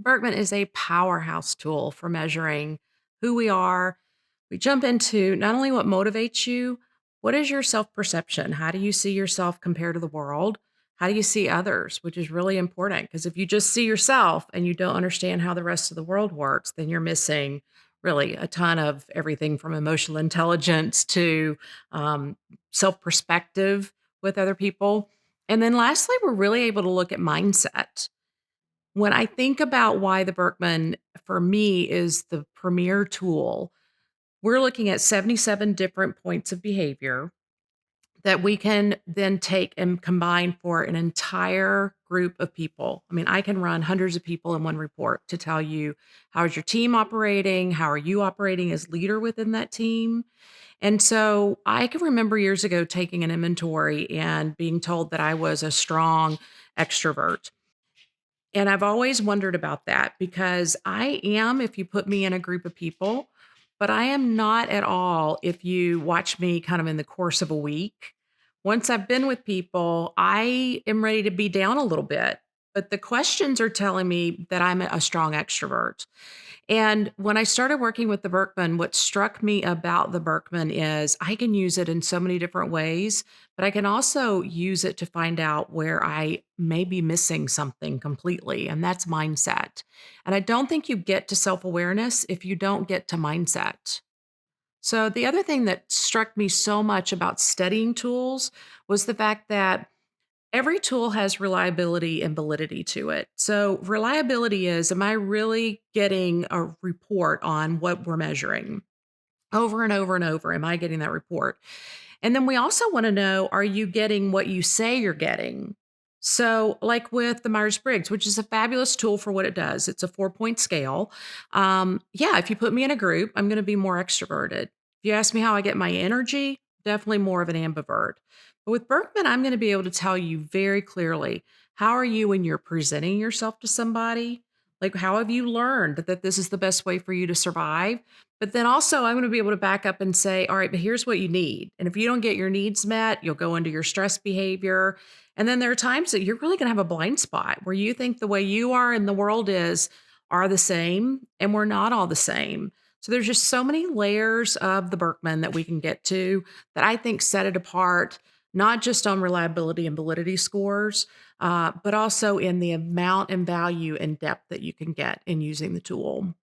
Berkman is a powerhouse tool for measuring who we are. We jump into not only what motivates you, what is your self perception? How do you see yourself compared to the world? How do you see others? Which is really important because if you just see yourself and you don't understand how the rest of the world works, then you're missing really a ton of everything from emotional intelligence to um, self perspective with other people. And then lastly, we're really able to look at mindset. When I think about why the Berkman, for me, is the premier tool, we're looking at 77 different points of behavior that we can then take and combine for an entire group of people. I mean, I can run hundreds of people in one report to tell you how is your team operating? How are you operating as leader within that team? And so I can remember years ago taking an inventory and being told that I was a strong extrovert. And I've always wondered about that because I am if you put me in a group of people, but I am not at all if you watch me kind of in the course of a week. Once I've been with people, I am ready to be down a little bit, but the questions are telling me that I'm a strong extrovert. And when I started working with the Berkman, what struck me about the Berkman is I can use it in so many different ways, but I can also use it to find out where I may be missing something completely, and that's mindset. And I don't think you get to self awareness if you don't get to mindset. So, the other thing that struck me so much about studying tools was the fact that every tool has reliability and validity to it. So, reliability is, am I really getting a report on what we're measuring over and over and over? Am I getting that report? And then we also want to know, are you getting what you say you're getting? So, like with the Myers Briggs, which is a fabulous tool for what it does, it's a 4 point scale. Yeah, if you put me in a group, I'm going to be more extroverted. If you ask me how I get my energy, definitely more of an ambivert. But with Berkman, I'm going to be able to tell you very clearly how are you when you're presenting yourself to somebody? Like, how have you learned that this is the best way for you to survive? But then also, I'm going to be able to back up and say, all right, but here's what you need. And if you don't get your needs met, you'll go into your stress behavior. And then there are times that you're really going to have a blind spot where you think the way you are and the world is are the same, and we're not all the same. So there's just so many layers of the Berkman that we can get to that I think set it apart, not just on reliability and validity scores, but also in the amount and value and depth that you can get in using the tool.